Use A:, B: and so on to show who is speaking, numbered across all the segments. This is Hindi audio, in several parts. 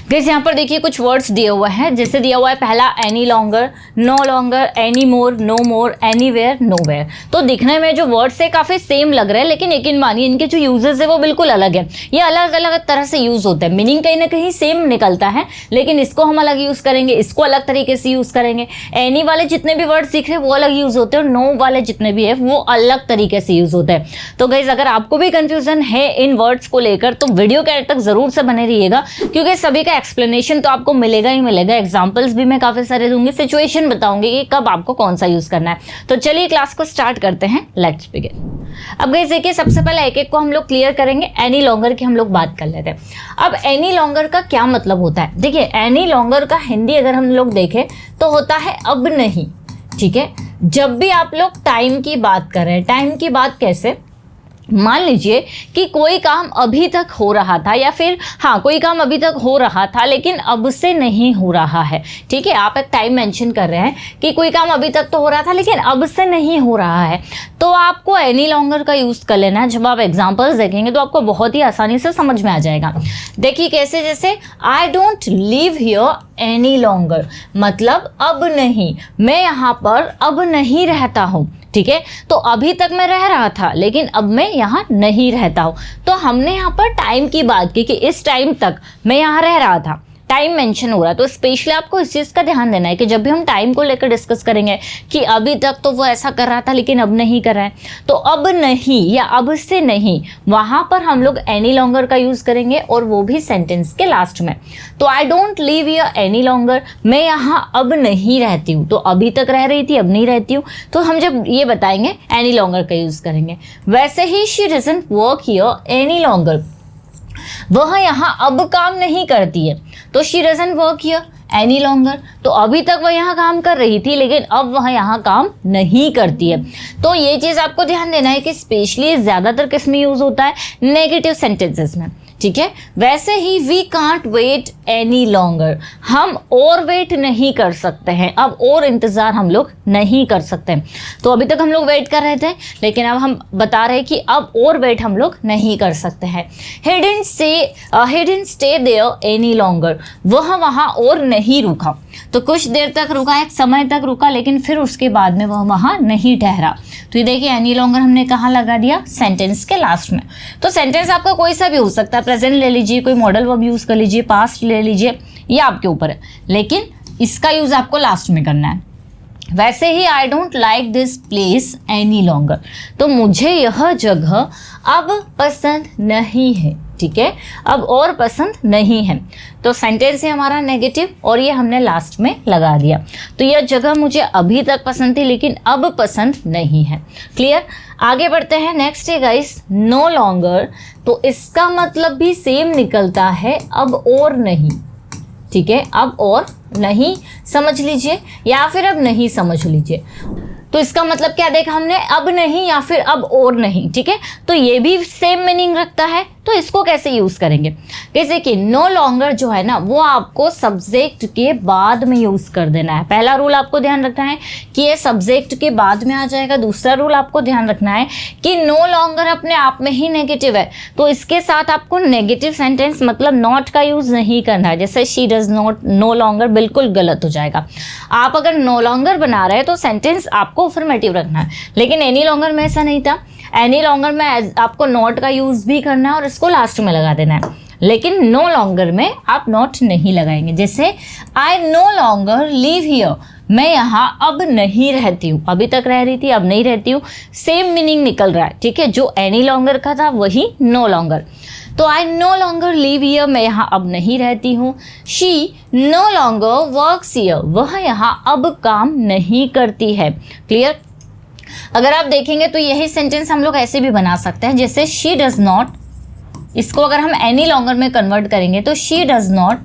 A: गाइस यहाँ पर देखिए कुछ वर्ड्स दिए हुए हैं, जैसे दिया हुआ है पहला any longer, no longer, any more, no more, anywhere, nowhere. तो दिखने में जो वर्ड्स है काफी सेम लग रहे हैं, लेकिन यकीन मानिए इनके जो यूजेस है वो बिल्कुल अलग है। ये अलग अलग तरह से यूज होते हैं, मीनिंग कहीं ना कहीं सेम निकलता है, लेकिन इसको हम अलग यूज करेंगे, इसको अलग तरीके से यूज करेंगे। एनी वाले जितने भी वर्ड्स दिख रहे हैं वो अलग यूज होते हैं, और नो वाले जितने भी है वो अलग तरीके से यूज होते हैं। तो गाइस अगर आपको भी कंफ्यूजन है इन वर्ड्स को लेकर तो वीडियो के एंड तक जरूर से बने रहिएगा, क्योंकि सभी का एक्सप्लेनेशन तो आपको मिलेगा ही मिलेगा। एग्जांपल्स भी मैं काफी सारे दूंगी, सिचुएशन बताऊंगी कि कब आपको कौन सा यूज करना है। तो चलिए क्लास को स्टार्ट करते हैं, लेट्स बिगिन। अब गाइस देखिए सबसे पहले एक एक को हम लोग क्लियर करेंगे। एनी लॉन्गर की हम लोग बात कर लेते हैं। अब एनी लॉन्गर का क्या मतलब होता है? देखिए एनी लॉन्गर का हिंदी अगर हम लोग देखें तो होता है अब नहीं। ठीक है, जब भी आप लोग टाइम की बात कर रहे हैं, टाइम की बात कैसे, मान लीजिए कि कोई काम अभी तक हो रहा था, या फिर हाँ कोई काम अभी तक हो रहा था लेकिन अब से नहीं हो रहा है। ठीक है, आप एक टाइम मेंशन कर रहे हैं कि कोई काम अभी तक तो हो रहा था लेकिन अब से नहीं हो रहा है, तो आपको एनी लॉन्गर का यूज कर लेना है। जब आप एग्जांपल्स देखेंगे तो आपको बहुत ही आसानी से समझ में आ जाएगा। देखिए कैसे, जैसे I don't live here any longer, मतलब अब नहीं, मैं यहाँ पर अब नहीं रहता हूँ। ठीक है, तो अभी तक मैं रह रहा था लेकिन अब मैं यहाँ नहीं रहता हूँ। तो हमने यहाँ पर टाइम की बात की कि इस टाइम तक मैं यहाँ रह रहा था, टाइम मेंशन हो रहा है। तो स्पेशली आपको इस चीज़ का ध्यान देना है कि जब भी हम टाइम को लेकर डिस्कस करेंगे कि अभी तक तो वो ऐसा कर रहा था लेकिन अब नहीं कर रहा है, तो अब नहीं या अब से नहीं, वहाँ पर हम लोग एनी लॉन्गर का यूज़ करेंगे, और वो भी सेंटेंस के लास्ट में। तो I don't live here any longer, मैं यहाँ अब नहीं रहती हूँ, तो अभी तक रह रही थी अब नहीं रहती हूँ, तो हम जब ये बताएंगे एनी लॉन्गर का यूज़ करेंगे। वैसे ही she doesn't work here any longer, वह यहाँ अब काम नहीं करती है, तो she doesn't work here any longer, तो अभी तक वह यहाँ काम कर रही थी लेकिन अब वह यहाँ काम नहीं करती है। तो ये चीज़ आपको ध्यान देना है कि स्पेशली ज़्यादातर किस में यूज़ होता है, नेगेटिव सेंटेंसेस में। ठीक है, वैसे ही we can't wait any longer, हम और वेट नहीं कर सकते हैं, अब और इंतज़ार हम लोग नहीं कर सकते। तो अभी तक हम लोग वेट कर रहे थे लेकिन अब हम बता रहे हैं कि अब और वेट हम लोग नहीं कर सकते हैं। he didn't stay there any longer, वह वहाँ और नहीं रुका, तो कुछ देर तक रुका, एक समय तक रुका, लेकिन फिर उसके बाद में वह वहाँ नहीं ठहरा। तो ये देखिए एनी लॉन्गर हमने कहाँ लगा दिया, सेंटेंस के लास्ट में। तो सेंटेंस आपका कोई सा भी हो सकता है, प्रेजेंट ले लीजिए, कोई मॉडल वर्ब यूज़ कर लीजिए, पास्ट ले लीजिए, ये आपके ऊपर है, लेकिन इसका यूज़ आपको लास्ट में करना है। वैसे ही I don't like this place any longer, तो मुझे यह जगह अब पसंद नहीं है। ठीक है, अब और पसंद नहीं है, तो सेंटेंस है हमारा नेगेटिव और ये हमने लास्ट में लगा दिया। तो यह जगह मुझे अभी तक पसंद थी लेकिन अब पसंद नहीं है। क्लियर, आगे बढ़ते हैं। नेक्स्ट है गाइस नो लॉन्गर, तो इसका मतलब भी सेम निकलता है अब और नहीं। ठीक है, अब और नहीं समझ लीजिए या फिर अब नहीं समझ लीजिए। तो इसका मतलब क्या देखा हमने, अब नहीं या फिर अब और नहीं। ठीक है, तो ये भी सेम मीनिंग रखता है, तो इसको कैसे यूज़ करेंगे? जैसे कि नो लॉन्गर जो है ना वो आपको सब्जेक्ट के बाद में यूज़ कर देना है। पहला रूल आपको ध्यान रखना है कि ये सब्जेक्ट के बाद में आ जाएगा। दूसरा रूल आपको ध्यान रखना है कि नो लॉन्गर अपने आप में ही नेगेटिव है, तो इसके साथ आपको नेगेटिव सेंटेंस मतलब नॉट का यूज़ नहीं करना है। जैसे she does not, no longer बिल्कुल गलत हो जाएगा। आप अगर नो लॉन्गर बना रहे हैं तो सेंटेंस आपको अफर्मेटिव रखना है, लेकिन एनी लॉन्गर में ऐसा नहीं था। एनी लॉन्गर में आपको नॉट का यूज़ भी करना है और इसको लास्ट में लगा देना है, लेकिन नो लॉन्गर में आप नॉट नहीं लगाएंगे। जैसे I know longer live here, मैं यहाँ अब नहीं रहती हूँ, अभी तक रह रही थी अब नहीं रहती हूँ, सेम मीनिंग निकल रहा है। ठीक है, जो एनी लॉन्गर का था वही नो लॉन्गर। तो I know longer live here, मैं यहाँ अब नहीं रहती हूँ। She know longer works here, वह यहाँ अब काम नहीं करती है। क्लियर, अगर आप देखेंगे तो यही सेंटेंस हम लोग ऐसे भी बना सकते हैं, जैसे शी डज नॉट, इसको अगर हम एनी लॉन्गर में कन्वर्ट करेंगे तो she does not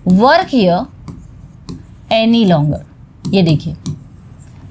A: work here any longer. ये देखिए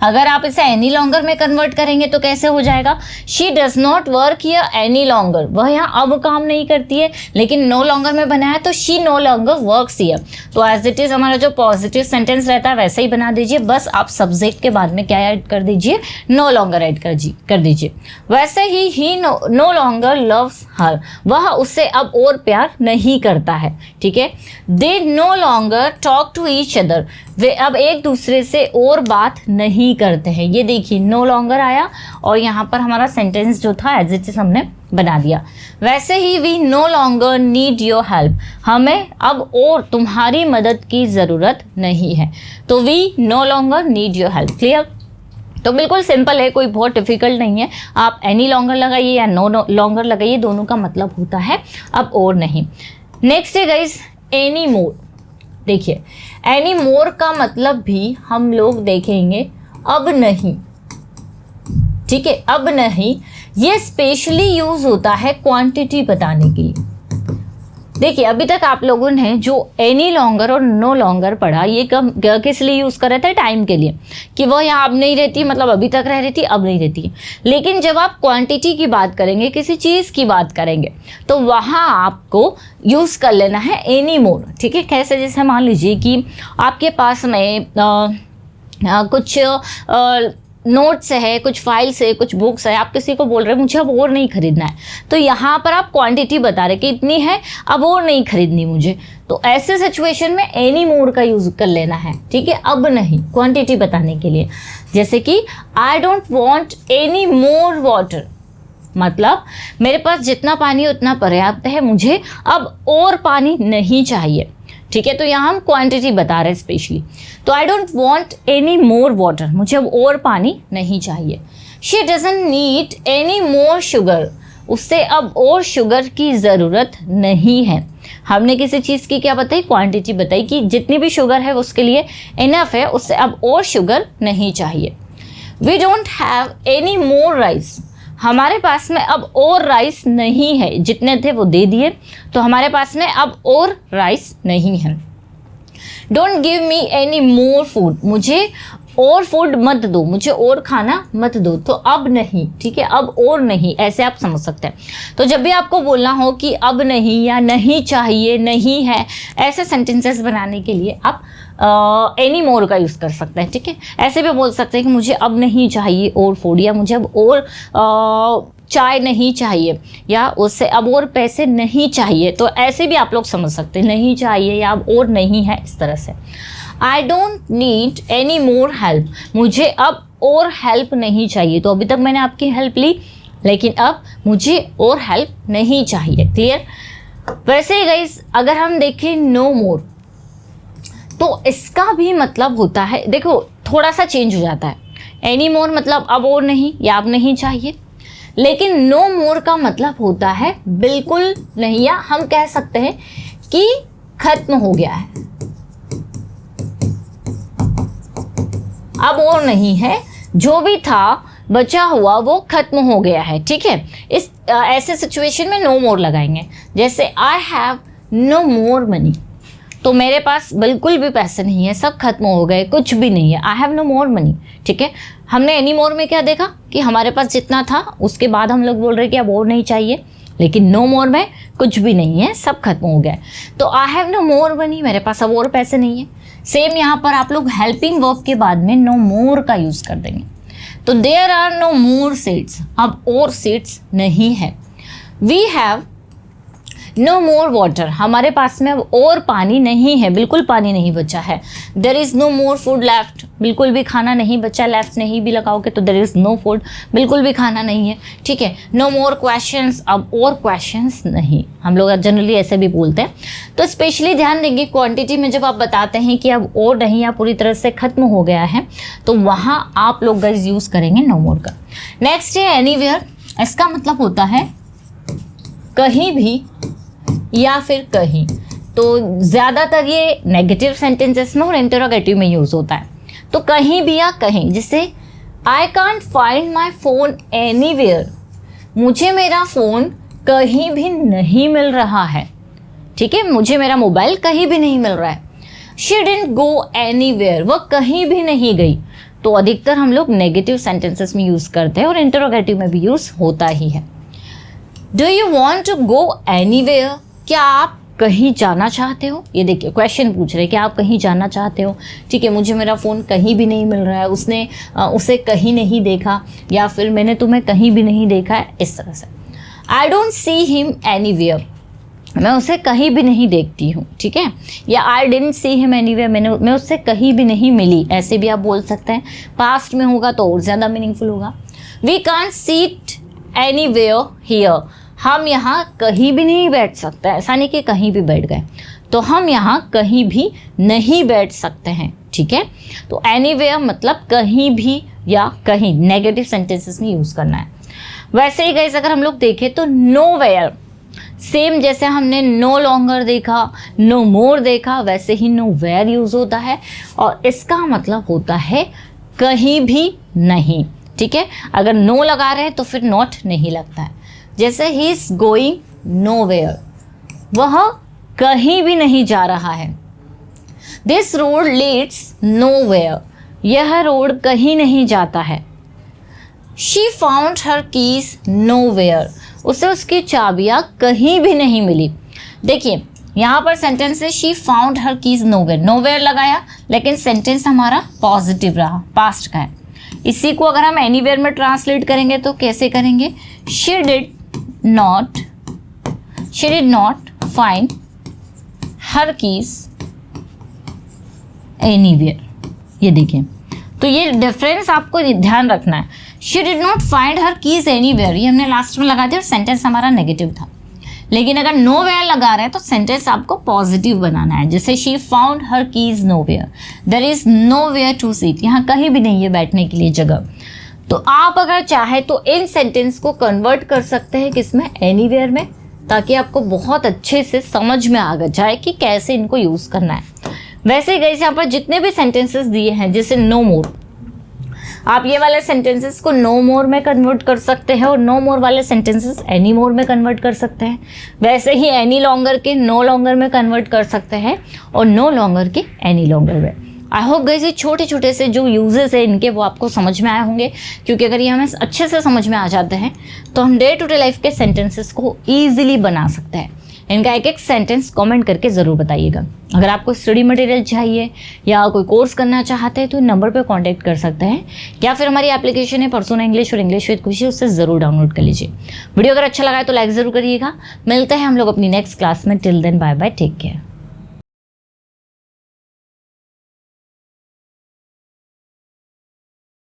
A: अगर आप इसे एनी लॉन्गर में कन्वर्ट करेंगे तो कैसे हो जाएगा, she does not work here any longer, वह यहाँ अब काम नहीं करती है, लेकिन नो लॉन्गर में बनाया तो she know longer works here. तो एज इट इज हमारा जो पॉजिटिव सेंटेंस रहता है वैसे ही बना दीजिए, बस आप सब्जेक्ट के बाद में क्या ऐड कर दीजिए, नो लॉन्गर ऐड कर दीजिए। वैसे ही नो लॉन्गर लव्स हर, वह उससे अब और प्यार नहीं करता है, ठीक है। They no longer talk to each other, वे अब एक दूसरे से और बात नहीं करते हैं। ये देखिए नो लॉन्गर आया और यहाँ पर हमारा सेंटेंस जो था एज इट इज हमने बना दिया। वैसे ही we no longer need your help, हमें अब और तुम्हारी मदद की ज़रूरत नहीं है। तो we no longer need your help. Clear? तो बिल्कुल सिंपल है, कोई बहुत डिफिकल्ट नहीं है। आप एनी लॉन्गर लगाइए या नो लॉन्गर लगाइए, दोनों का मतलब होता है अब और नहीं। नेक्स्ट है गाइस एनी मोर। देखिए एनी मोर का मतलब भी हम लोग देखेंगे अब नहीं, ठीक है, अब नहीं। ये स्पेशली यूज होता है क्वांटिटी बताने के लिए। देखिए अभी तक आप लोगों ने जो एनी लॉन्गर और नो लॉन्गर पढ़ा, ये कब किस लिए यूज़ कर रहे थे, टाइम के लिए, कि वह यहाँ अब नहीं रहती, मतलब अभी तक रह रही थी अब नहीं रहती। लेकिन जब आप क्वांटिटी की बात करेंगे, किसी चीज़ की बात करेंगे, तो वहाँ आपको यूज़ कर लेना है एनी मोर, ठीक है। कैसे? जैसे मान लीजिए कि आपके पास में कुछ नोट्स है, कुछ फाइल्स है, कुछ बुक्स है, आप किसी को बोल रहे हैं मुझे अब और नहीं खरीदना है, तो यहाँ पर आप क्वांटिटी बता रहे कि इतनी है अब और नहीं खरीदनी मुझे, तो ऐसे सिचुएशन में एनी मोर का यूज़ कर लेना है, ठीक है, अब नहीं, क्वांटिटी बताने के लिए। जैसे कि I don't want any more water, मतलब मेरे पास जितना पानी उतना पर्याप्त है, मुझे अब और पानी नहीं चाहिए, ठीक है। तो यहाँ हम क्वांटिटी बता रहे हैं स्पेशली। तो I don't want any more water, मुझे अब और पानी नहीं चाहिए। She doesn't need any more sugar, उससे अब और शुगर की ज़रूरत नहीं है। हमने किसी चीज़ की क्या बताई, क्वांटिटी बताई कि जितनी भी शुगर है उसके लिए इनफ है, उससे अब और शुगर नहीं चाहिए। We don't have any more rice, हमारे पास में अब और राइस नहीं है, जितने थे वो दे दिए, तो हमारे पास में अब और राइस नहीं है। Don't give me any more food, मुझे और फूड मत दो, मुझे और खाना मत दो, तो अब नहीं, ठीक है, अब और नहीं, ऐसे आप समझ सकते हैं। तो जब भी आपको बोलना हो कि अब नहीं या नहीं चाहिए, नहीं है, ऐसे सेंटेंसेस बनाने के लिए आप एनी मोर का यूज़ कर सकते हैं, ठीक है। ऐसे भी बोल सकते हैं कि मुझे अब नहीं चाहिए और फूड, या मुझे अब और चाय नहीं चाहिए, या उससे अब और पैसे नहीं चाहिए, तो ऐसे भी आप लोग समझ सकते हैं, नहीं चाहिए या अब और नहीं है, इस तरह से। I don't need any more help, मुझे अब और हेल्प नहीं चाहिए, तो अभी तक मैंने आपकी हेल्प ली, लेकिन अब मुझे और हेल्प नहीं चाहिए। क्लियर? वैसे ही गाइस अगर हम देखें नो मोर, तो इसका भी मतलब होता है, देखो थोड़ा सा चेंज हो जाता है। एनी मोर मतलब अब और नहीं या अब नहीं चाहिए, लेकिन नो मोर का मतलब होता है बिल्कुल नहीं, या हम कह सकते हैं कि खत्म हो गया है, अब और नहीं है, जो भी था बचा हुआ वो खत्म हो गया है, ठीक है। इस ऐसे सिचुएशन में नो मोर लगाएंगे। जैसे I have no more money, तो मेरे पास बिल्कुल भी पैसे नहीं है, सब खत्म हो गए, कुछ भी नहीं है, I have no more money, ठीक है। हमने एनी मोर में क्या देखा कि हमारे पास जितना था उसके बाद हम लोग बोल रहे हैं कि अब और नहीं चाहिए, लेकिन नो मोर में कुछ भी नहीं है, सब खत्म हो गया। तो I have no more money, मेरे पास अब और पैसे नहीं है। सेम यहाँ पर आप लोग हेल्पिंग वर्ब के बाद में नो मोर का यूज़ कर देंगे। तो there are no more seats, अब और सीट्स नहीं है। We have no more water, हमारे पास में अब और पानी नहीं है, बिल्कुल पानी नहीं बचा है। There is no more food left, बिल्कुल भी खाना नहीं बचा, लेफ्ट नहीं भी लगाओगे तो देयर इज़ नो फूड, बिल्कुल भी खाना नहीं है, ठीक है। नो मोर क्वेश्चंस, अब और क्वेश्चंस नहीं, हम लोग जनरली ऐसे भी बोलते हैं। तो स्पेशली ध्यान देंगे क्वांटिटी में जब आप बताते हैं कि अब और नहीं या पूरी तरह से खत्म हो गया है, तो वहाँ आप लोग गाइस यूज़ करेंगे नो मोर का। नेक्स्ट है एनीवेयर, इसका मतलब होता है कहीं भी या फिर कहीं। तो ज़्यादातर ये नेगेटिव सेंटेंसेस में और इंटरोगेटिव में यूज़ होता है। तो कहीं भी या कहीं, जिससे I can't find my phone anywhere, मुझे मेरा फ़ोन कहीं भी नहीं मिल रहा है, ठीक है, मुझे मेरा मोबाइल कहीं भी नहीं मिल रहा है। शी डिडंट गो एनीवेयर, वह कहीं भी नहीं गई। तो अधिकतर हम लोग नेगेटिव सेंटेंसेस में यूज़ करते हैं और इंटरोगेटिव में भी यूज़ होता ही है। Do you want to go anywhere? क्या आप कहीं जाना चाहते हो? ये देखिए क्वेश्चन पूछ रहे हैं कि आप कहीं जाना चाहते हो। ठीक है, मुझे मेरा फ़ोन कहीं भी नहीं मिल रहा है, उसने उसे कहीं नहीं देखा, या फिर मैंने तुम्हें कहीं भी नहीं देखा है, इस तरह से। I don't see him anywhere, मैं उसे कहीं भी नहीं देखती हूँ। ठीक है, या I didn't see him anywhere, मैं उससे कहीं भी नहीं मिली, ऐसे भी आप बोल सकते हैं। पास्ट में होगा तो और ज़्यादा मीनिंगफुल होगा। We can't seat anywhere here, हम यहाँ कहीं भी नहीं बैठ सकते। ऐसा नहीं कि कहीं भी बैठ गए, तो हम यहाँ कहीं भी नहीं बैठ सकते हैं। ठीक है, तो एनीवेयर मतलब कहीं भी या कहीं, नेगेटिव सेंटेंसेस में यूज़ करना है। वैसे ही गाइस अगर हम लोग देखें तो नोवेयर, सेम जैसे हमने नो लॉन्गर देखा, नो मोर देखा, वैसे ही नोवेयर यूज़ होता है और इसका मतलब होता है कहीं भी नहीं। ठीक है, अगर नो लगा रहे हैं तो फिर नॉट नहीं लगता है। जैसे ही इज गोइंग नोवेयर, वह कहीं भी नहीं जा रहा है। दिस रोड लीड्स नोवेयर, यह रोड कहीं नहीं जाता है। She found her keys nowhere, उसे उसकी चाबियाँ कहीं भी नहीं मिली। देखिए यहाँ पर सेंटेंस है she found her keys nowhere, nowhere लगाया लेकिन सेंटेंस हमारा पॉजिटिव रहा, पास्ट का है। इसी को अगर हम एनीवेयर में ट्रांसलेट करेंगे तो कैसे करेंगे? She did not find her keys anywhere. ये देखिए, तो ये डिफरेंस आपको ध्यान रखना है। She did not find her keys anywhere, ये हमने लास्ट में लगा दिया और सेंटेंस हमारा नेगेटिव था। लेकिन अगर नोवेयर लगा रहे हैं तो सेंटेंस आपको पॉजिटिव बनाना है। जैसे she found her keys nowhere, there is nowhere to seat, यहाँ कहीं भी नहीं है बैठने के लिए जगह। तो आप अगर चाहे तो इन सेंटेंस को कन्वर्ट कर सकते हैं किसमें? एनीवेयर में, ताकि आपको बहुत अच्छे से समझ में आ जाए कि कैसे इनको यूज़ करना है। वैसे ही गाइस यहाँ पर जितने भी सेंटेंसेस दिए हैं, जैसे नो मोर, आप ये वाले सेंटेंसेस को नो मोर में कन्वर्ट कर सकते हैं और नो मोर वाले सेंटेंसेस एनी मोर में कन्वर्ट कर सकते हैं। वैसे ही एनी लॉन्गर के नो लॉन्गर में कन्वर्ट कर सकते हैं और नो लॉन्गर के एनी लॉन्गर में। आई होप गाइस ये छोटे छोटे से जो यूजेस है इनके वो आपको समझ में आए होंगे, क्योंकि अगर ये हमें अच्छे से समझ में आ जाते हैं तो हम डे टू डे लाइफ के सेंटेंसेस को ईजिली बना सकते हैं। इनका एक एक सेंटेंस कमेंट करके ज़रूर बताइएगा। अगर आपको स्टडी मटेरियल चाहिए या कोई कोर्स करना चाहते हैं तो इन नंबर पे कांटेक्ट कर सकते हैं, या फिर हमारी एप्लीकेशन है परसोना इंग्लिश और इंग्लिश विद खुशी, उससे ज़रूर डाउनलोड कर लीजिए। वीडियो अगर अच्छा लगा है तो लाइक ज़रूर करिएगा। मिलते हैं हम लोग अपनी नेक्स्ट क्लास में। Till then bye bye, take care.